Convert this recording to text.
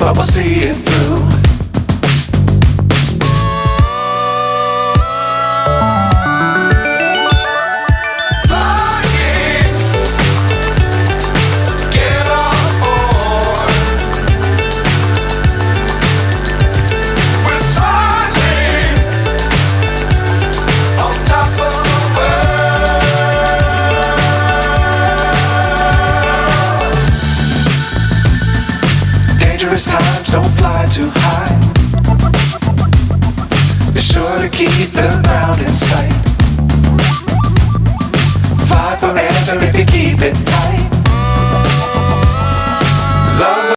but we'll see it through. Times don't fly too high. Be sure to keep the ground in sight.